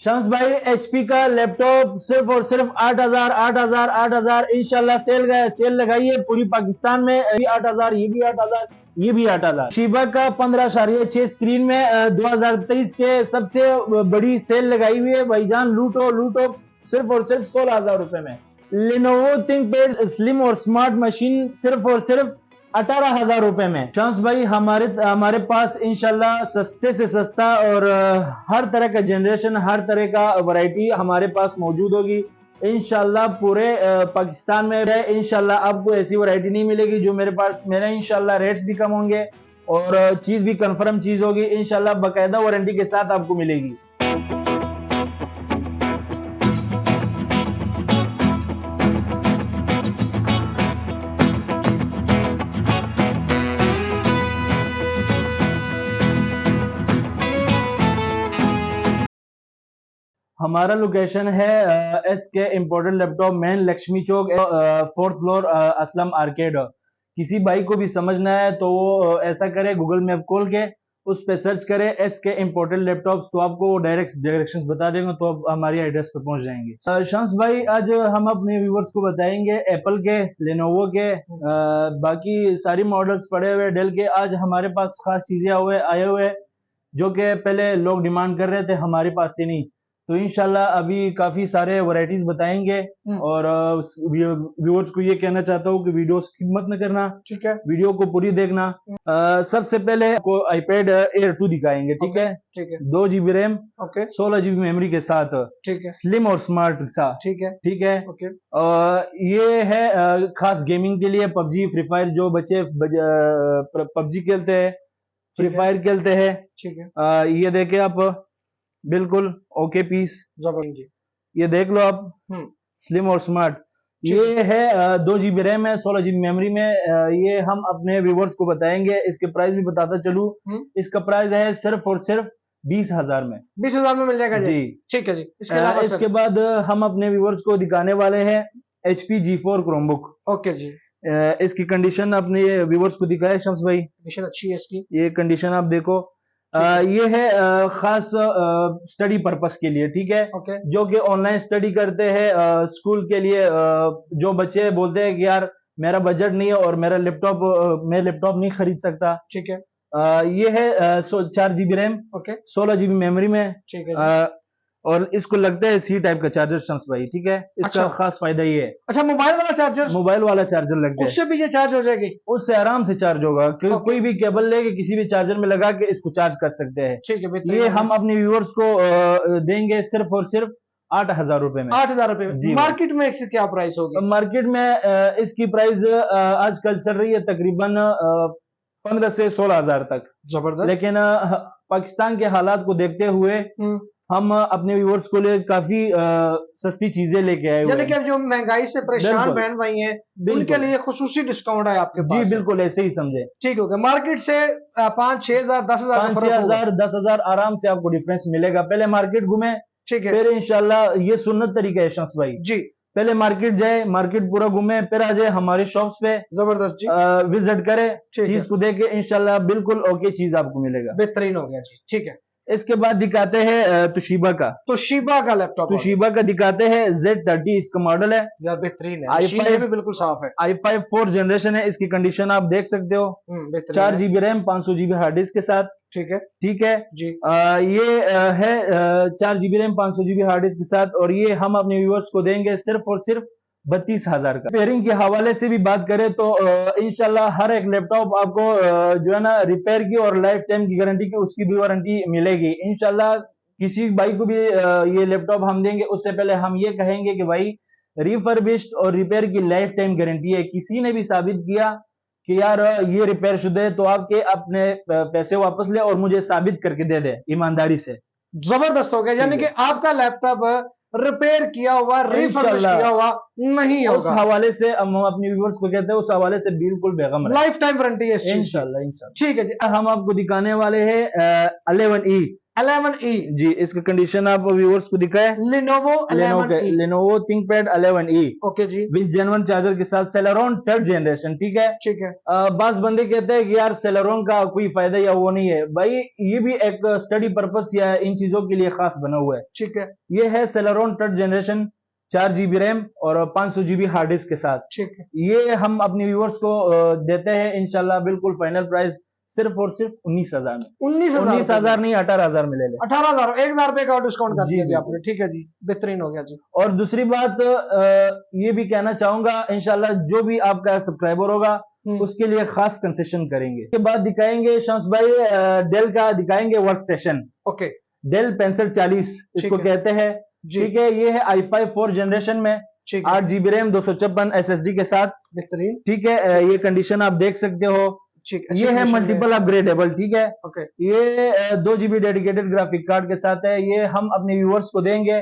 शम्स भाई एचपी का लैपटॉप सिर्फ और सिर्फ 8,000 8,000 8,000 इंशाल्लाह सेल लगाई है पूरी पाकिस्तान में। ये 8,000, ये भी 8,000, ये भी 8,000। शिबा का 15.6 स्क्रीन में 2023 के सबसे बड़ी सेल लगाई हुई है भाईजान। लूटो लूटो सिर्फ और सिर्फ 16,000 रुपए में। लेनोवो थिंकपैड स्लिम और स्मार्ट मशीन सिर्फ और सिर्फ 18,000 रुपए में। शम्स भाई हमारे पास इंशाल्लाह सस्ते से सस्ता और हर तरह का जनरेशन, हर तरह का वैरायटी हमारे पास मौजूद होगी इंशाल्लाह। पूरे पाकिस्तान में इंशाल्लाह आपको ऐसी वैरायटी नहीं मिलेगी जो मेरे पास। मेरे इंशाल्लाह रेट्स भी कम होंगे और चीज भी कंफर्म चीज होगी इंशाल्लाह, बाकायदा वारंटी के साथ आपको मिलेगी। हमारा लोकेशन है एस के इम्पोर्टेड लैपटॉप, मेन लक्ष्मी चौक, 4th फ्लोर, असलम आर्केड। किसी भाई को भी समझना है तो वो ऐसा करे, गूगल मैप खोल के उस पे सर्च करे एस के इम्पोर्टेड लैपटॉप्स, तो आपको डायरेक्ट डायरेक्शंस बता देंगे, तो आप हमारी एड्रेस पे पहुंच जाएंगे। शम्स भाई आज हम अपने व्यूवर्स को बताएंगे एप्पल के, लेनोवो के, बाकी सारी मॉडल्स पड़े हुए डेल के। आज हमारे पास खास चीजें आए हुए जो कि पहले लोग डिमांड कर रहे थे, हमारे पास से नहीं। तो इंशाल्लाह अभी काफी सारे वैरायटीज बताएंगे और व्यूअर्स को ये कहना चाहता हूँ कि वीडियो स्किप मत न करना, ठीक है, वीडियो को पूरी देखना। सबसे पहले आपको आईपैड एयर 2 दिखाएंगे, ठीक है, ठीक है। 2 GB रैम, 16 GB मेमोरी के साथ, ठीक है, स्लिम और स्मार्ट के साथ, ठीक है, ठीक है। ये है खास गेमिंग के लिए, पबजी फ्री फायर, जो बच्चे पबजी खेलते हैं, फ्री फायर खेलते हैं, ठीक है। ये देखे आप, बिल्कुल ओके पीस, ये देख लो आप, स्लिम और स्मार्ट। ये है 2 GB रैम है, 16 GB मेमोरी में। ये हम अपने व्यूवर्स को बताएंगे। इसके प्राइस भी बताता चलूं, इसका प्राइस है सिर्फ और सिर्फ 20,000 में। 20,000 में मिल जाएगा जी, ठीक है जी। इसके बाद हम अपने व्यूवर्स को दिखाने वाले हैं HP G4 क्रोमबुक, ओके जी। इसकी कंडीशन अपने व्यूवर्स को दिखाए शम्स भाई, कंडीशन अच्छी है इसकी, ये कंडीशन आप देखो। ये है खास स्टडी पर्पस के लिए, ठीक है, जो कि ऑनलाइन स्टडी करते हैं स्कूल के लिए। जो बच्चे बोलते हैं कि यार मेरा बजट नहीं है और मेरा मैं लैपटॉप नहीं खरीद सकता, ठीक है। ये है 4 GB रैम, 16 GB मेमोरी में, ठीक है। और इसको लगता है सी टाइप का चार्जर शम्स भाई, ठीक है। इसका खास फायदा ये है, अच्छा, मोबाइल वाला चार्जर लग गया, उससे भी ये चार्ज हो जाएगी, उससे आराम से चार्ज होगा। कोई भी केबल लेके किसी भी चार्जर में लगा के इसको चार्ज कर सकते हैं, ठीक है। ये हम अपने व्यूअर्स को देंगे सिर्फ और सिर्फ 8,000 रुपए में। 8,000 रुपए में। मार्केट में इसकी क्या प्राइस होगी? मार्केट में इसकी प्राइस आजकल चल रही है तकरीबन 15 से 16,000 तक। जबरदस्त। लेकिन पाकिस्तान के हालात को देखते हुए हम अपने व्यूअर्स को लिए काफी सस्ती चीजें लेके आए हुए हैं, यानी कि जो महंगाई से परेशान बहन भाई हैं उनके लिए खुसूसी डिस्काउंट है आपके पास। जी बिल्कुल, ऐसे ही समझे, ठीक हो गया। मार्केट से 5-6 हजार 10,000 आराम से आपको डिफरेंस मिलेगा। पहले मार्केट घूमे, ठीक है, फिर इंशाल्लाह ये सुन्नत तरीका है शम्स भाई जी, पहले मार्केट जाए, मार्केट पूरा घूमे, फिर आ जाए हमारे शॉप्स पे, जबरदस्त जी, विजिट करे, चीज को देखे, इंशाल्लाह बिल्कुल ओके चीज आपको मिलेगा। बेहतरीन हो गया जी, ठीक है। इसके बाद दिखाते हैं तुशिबा का लैपटॉप, तुशिबा का दिखाते हैं Z30, इसका मॉडल है यार, बेहतरीन है, i5 भी बिल्कुल साफ है, i5 4th जनरेशन है। इसकी कंडीशन आप देख सकते हो, 4 GB RAM, 500 GB hard disk के साथ, ठीक है, ठीक है जी। ये है 4 GB RAM, 500 GB hard disk के साथ, और ये हम अपने व्यूअर्स को देंगे सिर्फ और सिर्फ 32,000 का। रिपेयरिंग के हवाले से भी बात करें तो इंशाल्लाह हर एक लैपटॉप आपको जो है ना रिपेयर की और लाइफ टाइम की गारंटी की, उसकी भी वारंटी मिलेगी इंशाल्लाह। किसी भाई को भी ये लैपटॉप हम देंगे, उससे पहले हम ये कहेंगे कि भाई रिफर्बिश्ड और रिपेयर की लाइफ टाइम गारंटी है। किसी ने भी साबित किया कि यार ये रिपेयर शुदा है तो आपके अपने पैसे वापस ले और मुझे साबित करके दे दे ईमानदारी से। जबरदस्त हो गया, यानी कि आपका लैपटॉप रिपेयर किया हुआ, रिफर्बिश किया हुआ नहीं होगा। उस हवाले से हम अपने व्यूअर्स को कहते हैं, उस हवाले से बिल्कुल बेगम लाइफ टाइम वारंटी है इंशाल्लाह, इंशाल्लाह, ठीक है जी। हम आपको दिखाने वाले हैं 11E 11E जी, इसका कंडीशन आप व्यूअर्स को दिखाए। Lenovo 11E। Lenovo ThinkPad 11E okay जी, विद जेन्युइन चार्जर के साथ, सेलेरॉन 3rd जनरेशन, ठीक है। ठीक है, बास बंदे कहते हैं कि यार सेलेरॉन का कोई फायदा या वो नहीं है, भाई ये भी एक स्टडी पर्पस या इन चीजों के लिए खास बना हुआ है। ठीक है, ये है Celeron 3rd generation, 4 GB RAM और 500 GB हार्ड डिस्क के साथ। ठीक है, ये हम अपने व्यूअर्स को देते हैं इंशाल्लाह, बिल्कुल फाइनल प्राइस सिर्फ और सिर्फ 19,000 में। 19,000 नहीं, 18,000 में ले लें। 18,000, 1,000 रुपए का डिस्काउंट कर जी दिया जी बिल्कुल। आपने। ठीक है जी, बेहतरीन हो गया जी। और दूसरी बात ये भी कहना चाहूंगा, इंशाल्लाह जो भी आपका सब्सक्राइबर होगा उसके लिए खास कंसेशन करेंगे। इसके बाद दिखाएंगे शम्स भाई डेल का दिखाएंगे work station. Okay, Dell pencil 40 इसको ठीक है कहते हैं, जी, ठीक है। ये है i5 4 जनरेशन में, ठीक है, 8 GB रैम 256 SSD के साथ, बेहतरीन, ठीक है। ये कंडीशन आप देख सकते हो। ठीक ये है condition में मल्टीपल अपग्रेडेबल, ठीक है। ओके, ये 2 GB डेडिकेटेड ग्राफिक कार्ड के साथ है। ये हम अपने व्यूअर्स को देंगे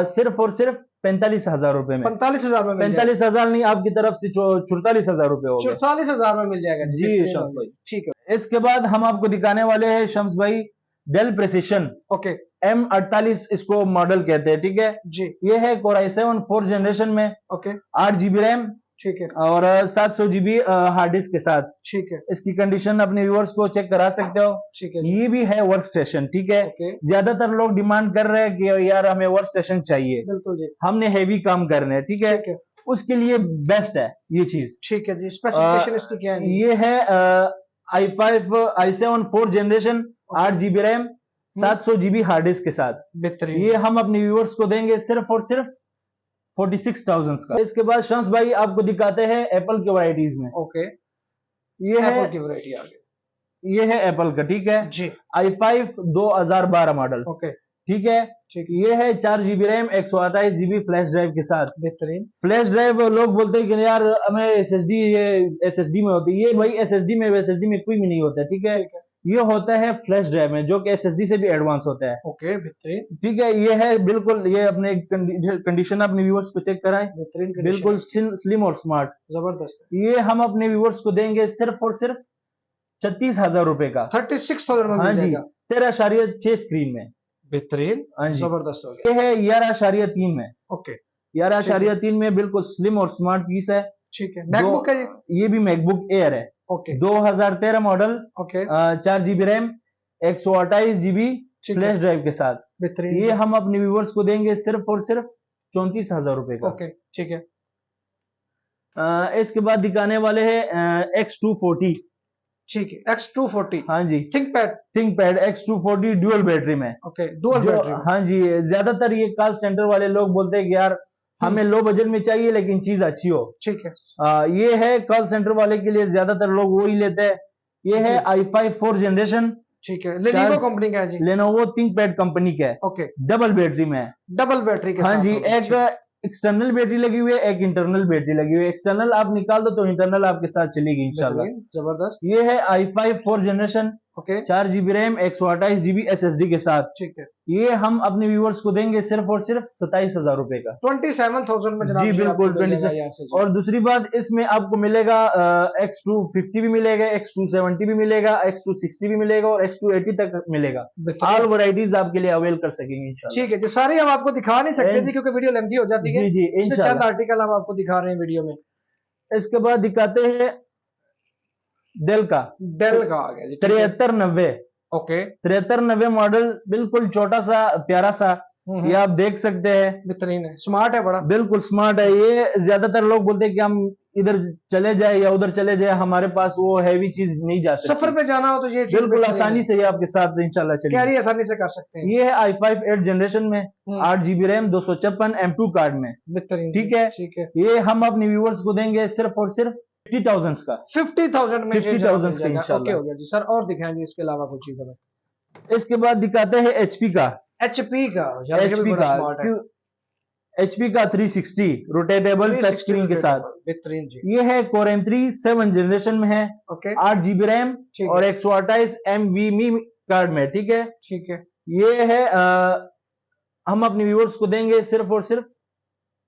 सिर्फ और सिर्फ 45,000 रुपए में। 45,000 में मिल जाएगा। 45,000 नहीं, आपकी तरफ से 44,000 रुपए हो गए। 44,000 में मिल जाएगा जी, जी बेहतरीन शम्स हो गया। भाई। ठीक है, इसके बाद हम आपको दिखाने वाले हैं शम्स भाई डेल प्रेसिशन ओके M48 इसको मॉडल कहते हैं, ठीक है। जी, ये है Core i7 4 जनरेशन में, ओके, 8 GB रैम ठीक है, और 700 GB हार्ड डिस्क के साथ। ठीक है, इसकी कंडीशन अपने व्यूअर्स को चेक करा सकते हो। ठीक है जी, ये भी है वर्क स्टेशन, ठीक है। ओके, ज्यादातर लोग डिमांड कर रहे हैं कि यार हमें वर्क स्टेशन चाहिए, बिल्कुल जी, हमने हेवी काम करने हैं, ठीक है। ठीक है, उसके लिए बेस्ट है ये चीज। ठीक है जी। स्पेसिफिकेशन इसकी क्या है जी? ये है i5 i7 4 generation, 8 GB RAM 700 GB hard disk के साथ। बेहतरीन, ये हम अपने व्यूअर्स को देंगे सिर्फ और सिर्फ 46,000 का। इसके बाद शम्स भाई आपको दिखाते हैं एप्पल की वैरायटीज में। ओके, ये है एप्पल की वैरायटी आ गई ये है एप्पल का, ठीक है। जी, i5 2012 मॉडल, ओके, ठीक है। ठीक, ये है 4 GB RAM 128 GB flash drive के साथ। बेहतरीन, फ्लैश ड्राइव लोग बोलते हैं कि यार हमें एसएसडी, ये एसएसडी में होती है। ये भाई एसएसडी में वैसएसडी में कोई भी नहीं होता, ठीक है। ठीक है, ये होता है फ्लैश ड्राइव में, जो कि एसएसडी से भी एडवांस होता है, ओके, बेहतरीन, ठीक है। ये है बिल्कुल, ये अपने कंडीशन अपने व्यूअर्स को चेक कराएं, बेहतरीन बिल्कुल condition स्लिम और स्मार्ट। है, जबरदस्त है। ये हम अपने व्यूअर्स को देंगे सिर्फ और सिर्फ 36,000 रुपए का। 36,000 में हाँ मिल जी, जाएगा, 13.6 स्क्रीन में। बेहतरीन, हाँ जी। जबरदस्त हो गया। ये है 11.3 में, ओके, 11.3 में बिल्कुल स्लिम और स्मार्ट पीस है। ठीक है, मैकबुक है ये? ये भी मैकबुक एयर है, okay, 2013 model, okay, 4 GB RAM 128 GB ठीक है, फ्लैश ड्राइव के साथ। बेहतरीन, ये हम अपने व्यूअर्स को देंगे सिर्फ और सिर्फ 34,000 रुपए का। ओके, ठीक है, इसके बाद दिखाने वाले हैं X240। ठीक है, X240 हाँ जी, ThinkPad, ThinkPad X240 dual battery में। ओके, डुअल जो बैटरी, हाँ जी, ज्यादातर ये कॉल सेंटर वाले लोग बोलते हैं कि यार हमें लो बजट में चाहिए लेकिन चीज अच्छी हो। ठीक है, ये है कॉल सेंटर वाले के लिए, ज्यादातर लोग वो ही लेते हैं। ये है i5 4 जनरेशन, ठीक है, लेनोवो कंपनी का है जी, लेनोवो थिंकपैड कंपनी का है, ओके, डबल बैटरी में है। डबल बैटरी के हाँ साथ जी, होगा, एक ठीक है, एक्सटर्नल बैटरी लगी हुई है, एक इंटरनल बैटरी लगी हुई है। एक्सटर्नल आप निकाल दो तो इंटरनल आपके साथ चलेगी इंशाल्लाह। बेहतरीन, जबरदस्त, ये है i5 4 generation, okay, 4 GB RAM 128 GB SSD के साथ। ठीक है, ये हम अपने व्यूअर्स को देंगे सिर्फ और सिर्फ 27,000 रुपए का। 27,000 में जनाब जी जी बिल्कुल, आपको मिल जाएगा 27। यहाँ से जी। और दूसरी बात, इसमें आपको मिलेगा X250 भी मिलेगा, X270 भी मिलेगा, X260 भी मिलेगा और X280 तक मिलेगा। बेहतरीन, ऑल वैरायटीज आपके लिए अवेल कर सकेंगे इंशाल्लाह। ठीक है जी, सारी हम आपको दिखा नहीं सकते एंड- थे क्योंकि वीडियो लेंथी हो जाती है, जी जी इसलिए चंद इंशाल्लाह। आर्टिकल हम आपको दिखा रहे हैं वीडियो में। इसके बाद दिखाते हैं डेल का डेल का आ गया जी, ठीक है, 7390। ओके, 7390 मॉडल, बिल्कुल छोटा सा प्यारा सा, ये आप देख सकते हैं। बेहतरीन है, स्मार्ट है बड़ा, बिल्कुल स्मार्ट है। ये ज्यादातर लोग बोलते हैं कि हम इधर चले जाए या उधर चले जाए, हमारे पास वो हैवी चीज नहीं जा सकती। सफर पे जाना हो तो ये चीज बिल्कुल बेहतरीन आसानी है। से ये आपके साथ इंशाल्लाह चलेगी। कैरी आसानी से कर सकते हैं, ये है i5 8 जनरेशन में, 8 GB रैम 256 M2 कार्ड में, बेहतरीन, ठीक है। ठीक है, ये हम अपने व्यूअर्स को देंगे सिर्फ और सिर्फ 50,000 का। 50,000 में 50,000 मिल का जाएगा। इंशाल्लाह। ओके हो गया जी सर, और दिखाएंगे इसके अलावा कुछ चीज हमें। इसके बाद दिखाते हैं HP का, HP का, यार ये भी HP बड़ा का स्मार्ट है, HP का 360 रोटेटेबल टच 360 स्क्रीन के साथ। बेहतरीन जी, ये है Core i3 7 जनरेशन में है, ओके, 8 GB रैम ठीक और है, 128 MVMe कार्ड में, ठीक है। ठीक है, ये है हम अपने व्यूअर्स को देंगे सिर्फ और सिर्फ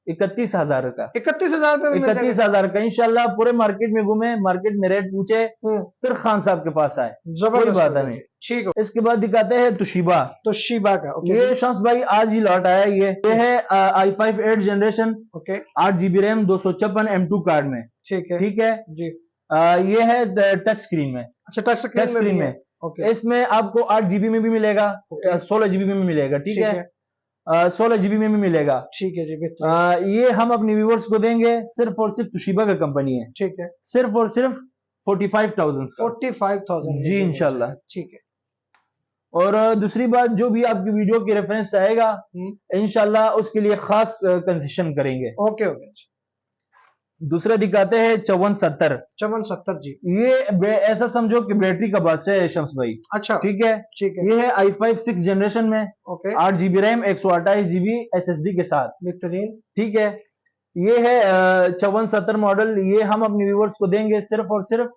31,000 का। 31,000 रुपए में मिल जाएगा। 31,000 का इंशाल्लाह। पूरे मार्केट में घूमे, मार्केट में रेट पूछे, हम्म, फिर खान साहब के पास आए, कोई जबरदस्त बात हो गया नहीं। जी। ठीक है। इसके बाद दिखाते हैं तुशिबा। तो शिबा का ओके ये शम्स भाई आज ही लौट आया। ये है i5 8 generation, okay 8 GB RAM, 256 M2 card में। ठीक है ठीक है। जी। ये है टच स्क्रीन में। अच्छा टच टच स्क्रीन में स्क्रीन भी है में ओके इसमें आपको 8 GB में भी मिलेगा, ओके 16 GB में भी मिलेगा। ठीक ठीक है। है 16 GB में भी मिलेगा। ठीक है जी बेहतरीन ये हम अपने व्यूवर्स को देंगे सिर्फ और सिर्फ तुशिबा का कंपनी है, ठीक है सिर्फ और सिर्फ 45,000 का। 45,000 जी इंशाल्लाह। ठीक है और दूसरी बात, जो भी आपकी वीडियो की रेफरेंस आएगा इंशाल्लाह उसके लिए खास कंसेशन करेंगे। ओके ओके दूसरा दिखाते हैं 5470। 5470 जी। ये ऐसा समझो कि बैटरी का बादशाह है शम्स भाई। अच्छा ठीक है। ठीक है ये है i5 6 जनरेशन में, okay 8 GB RAM, 128 GB SSD के साथ। बेहतरीन ठीक है। ये है 5470 मॉडल। ये हम अपने व्यूवर्स को देंगे सिर्फ और सिर्फ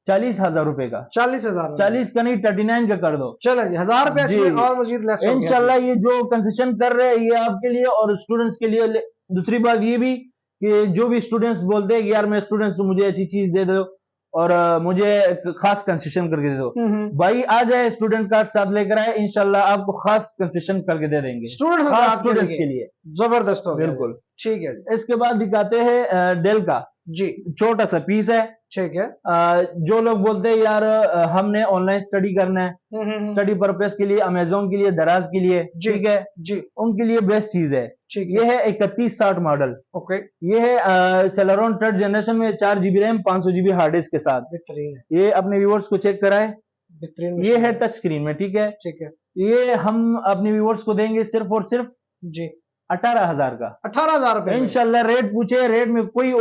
40,000 रुपए का। 40,000 40 का नहीं, 39 का कर दो। चलो जी 1000 रुपए जी। इसमें और मजीद लेस हो गया इंशाल्लाह ये जो कंसेशन कर रहे हैं ये आपके लिए और स्टूडेंट्स के लिए। दूसरी बात ये भी कि जो भी स्टूडेंट्स बोलते हैं कि यार मैं स्टूडेंट्स हूं, मुझे अच्छी चीज दे दो और मुझे खास कंसेशन करके दे दो, भाई आ जाए स्टूडेंट कार्ड साथ लेकर आए, इंशाल्लाह आपको खास कंसेशन करके दे देंगे स्टूडेंट्स के लिए। जबरदस्त हो गया बिल्कुल। ठीक है जी। इसके बाद दिखाते हैं डेल का। जी छोटा सा पीस है। ठीक है जो लोग बोलते हैं यार हमने ऑनलाइन स्टडी करना है, स्टडी पर्पस के लिए, अमेजोन के लिए, दराज के लिए, ठीक है, जी उनके लिए बेस्ट चीज है। ठीक ये है 3160 मॉडल। ओके ये है सेलेरॉन 3rd जनरेशन में, 4 GB RAM, 500 GB hard disk के साथ। बेहतरीन है ये अपने व्यूअर्स को चेक कराए। बेहतरीन ये है टच स्क्रीन में। ठीक है। ठीक है ये हम अपने व्यूअर्स को देंगे सिर्फ और सिर्फ जी 18,000 का। 18,000 रुपए इंशाल्लाह। रेट पूछे, रेट में कोई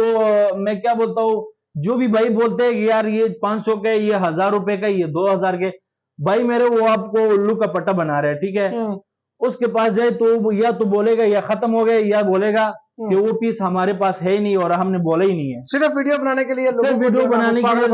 मैं क्या बोलता हूँ, जो भी भाई बोलते हैं कि यार ये 500 के, ये 1000 रुपए का, ये 2000 के, भाई मेरे वो आपको उल्लू का पट्टा बना रहे हैं। ठीक है। उसके पास जाए तो वो या तो बोलेगा या खत्म हो गए, या बोलेगा कि वो पीस हमारे पास है ही नहीं और हमने बोला ही नहीं है। सिर्फ वीडियो बनाने के लिए, सिर्फ वीडियो बनाने के लिए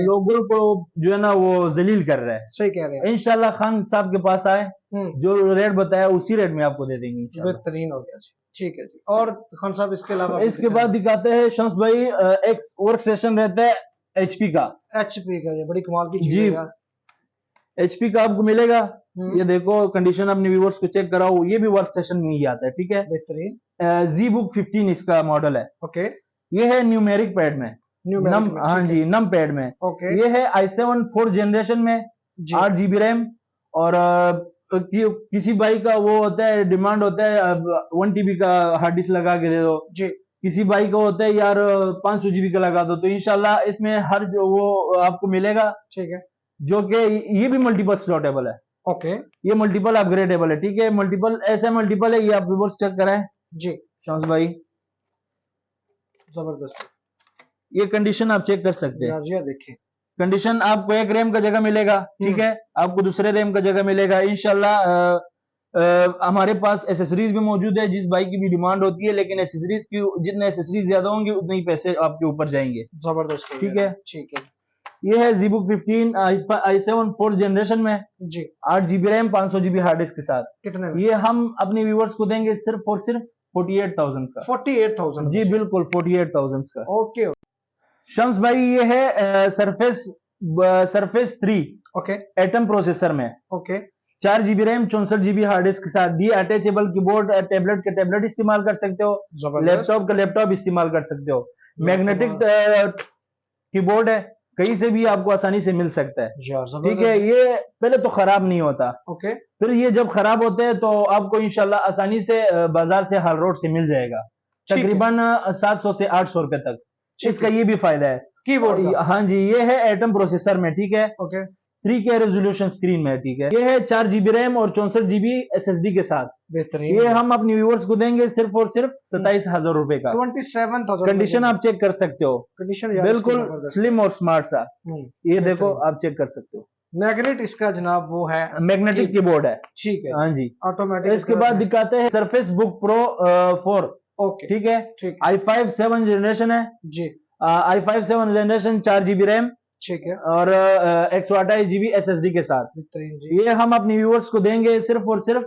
लोगों को जो है ना वो जलील कर रहा है। सही कह रहे हैं। इंशाल्लाह खान साहब के पास आए, जो रेट बताया उसी रेट में आपको दे देंगे इंशाल्लाह। बेहतरीन हो गया जी। ठीक है जी। और खान साहब इसके अलावा इसके बाद दिखाते हैं शम्स भाई, एक वर्क स्टेशन रहता है HP का। HP का, बड़ी कमाल की चीज जी। है यार। HP का आपको मिलेगा। ये देखो कंडीशन, अपने व्यूवर्स को चेक कराओ, ये भी वर्क स्टेशन में ही आता है। ठीक है। बेहतरीन ZBook 15 इसका मॉडल है। ओके ये है न्यूमेरिक पैड में, हाँ जी, नम पैड में। ओके ये है i7 4th जनरेशन में, 8 GB रैम, और किसी भाई का वो होता है, डिमांड होता है 1 TB का हार्ड डिस्क लगा के दे दो जी। किसी भाई का होता है यार 500 GB का लगा दो, तो इंशाल्लाह इसमें हर जो वो आपको मिलेगा। ठीक है। जो कि ये भी मल्टीपल स्लॉटेबल है। ओके ये मल्टीपल अपग्रेडेबल है। ठीक है। मल्टीपल ऐसा मल्टीपल है, ये आप व्यूअर्स चेक कराएं जी शम्स भाई। जबरदस्त। ये कंडीशन आप चेक कर सकते हैं। यार देखें कंडीशन आपको एक रैम का जगह मिलेगा। ठीक है। आपको दूसरे रैम का जगह मिलेगा इंशाल्लाह। हमारे पास एसेसरीज भी मौजूद है, जिस भाई की भी डिमांड होती है, लेकिन एसेसरीज की जितने एसेसरीज ज्यादा होंगे उतने ही पैसे आपके ऊपर जाएंगे। जबरदस्त। ठीक है। ठीक है। ये है ZBook 15 i7 4th जनरेशन में, जी 8 GB RAM, 500 GB hard disk के साथ। कितने में? ये हम अपने व्यूवर्स को देंगे सिर्फ और सिर्फ 48,000 का। 48,000 जी बिल्कुल 48,000 का। ओके शम्स भाई ये है सरफेस 3 ओके एटम प्रोसेसर में, okay 4 GB RAM, 64 GB hard disk के साथ। ये अटैचेबल कीबोर्ड, टैबलेट के टैबलेट इस्तेमाल कर सकते हो, लैपटॉप का लैपटॉप इस्तेमाल कर सकते हो। मैग्नेटिक कीबोर्ड है, कहीं से भी आपको आसानी से मिल सकता है। ठीक है। ये पहले तो खराब नहीं होता, ओके फिर ये जब खराब होते हैं तो आपको इंशाल्लाह आसानी से बाजार से हाल रोड से मिल जाएगा, तकरीबन 700 से 800 रुपए तक। इसका ये भी फायदा है कीबोर्ड। हाँ जी। ये है एटम प्रोसेसर में। ठीक है। ओके 3K रेजोल्यूशन स्क्रीन में। ठीक है। ये है 4 GB रैम और 64 GB SSD के साथ। बेहतरीन। ये हम अपने व्यूअर्स को देंगे सिर्फ और सिर्फ 27,000 रुपए का। 27,000। कंडीशन आप चेक कर सकते हो, कंडीशन बिल्कुल स्लिम और स्मार्ट सा। ये देखो आप चेक कर सकते हो। मैग्नेट इसका जनाब वो है, मैग्नेटिक कीबोर्ड है। ठीक है। हाँ जी ऑटोमेटिक। इसके बाद दिखाते हैं सरफेस बुक प्रो 4। ओके ठीक है। ठीक i5 7 जनरेशन है जी। i5 7 जनरेशन, 4 GB रैम ठीक है। और 128 GB SSD के साथ। बेहतरीन जी। ये हम अपने व्यूअर्स को देंगे सिर्फ और सिर्फ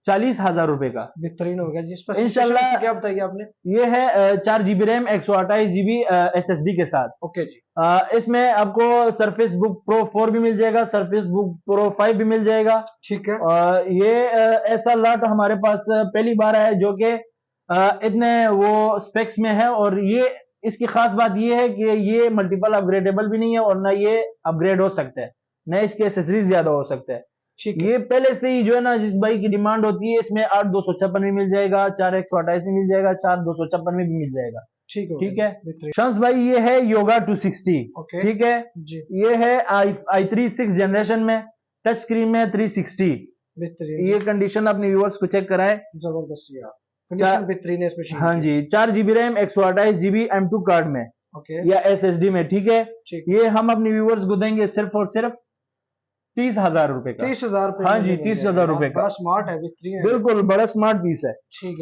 40,000 रुपए का। बेहतरीन हो गया जी। इंशाल्लाह। स्पेसिफिकेशन क्या बताइए आपने? ये है 4 GB रैम 128 GB SSD के साथ। ओके जी। इसमें आपको सरफेस बुक प्रो 4 भी मिल जाएगा, सरफेस बुक प्रो 5 भी मिल जाएगा। ठीक है। ये ऐसा लॉट हमारे पास पहली बार है जो कि इतने वो स्पेक्स में है, और ये इसकी खास बात ये है कि ये मल्टीपल अपग्रेडेबल भी नहीं है, और ना ये अपग्रेड हो सकता है, ना इसके एसेसरीज ज्यादा हो सकते हैं। ठीक है। ये पहले से ही जो है ना, जिस भाई की डिमांड होती है, इसमें 8 256 में मिल जाएगा, 4 128 में मिल जाएगा, 4 256 में भी मिल जाएगा। ठीक हो ठीक गया है। जी, बेहतरीन। शम्स भाई ये है योगा 260। ओके ठीक है। जी। ये है i3 6 जनरेशन में, टच स्क्रीन में 360। बेहतरीन। ये कंडीशन अपने व्यूअर्स को चेक कराए। जबरदस्त यार, कंडीशन बेहतरीन है इस मशीन हाँ की। जी, 4 GB RAM 128 GB M2 card में ओके या SSD में। ठीक है। ठीक। ये हम अपने व्यूअर्स को देंगे सिर्फ और सिर्फ 30,000 रुपए का। 30,000 रुपए हाँ में जी, मिल जाएगा। 30,000 रुपए का। बड़ा स्मार्ट है, बेहतरीन है। बिल्कुल, बड़ा स्मार्ट पीस है। ठीक है।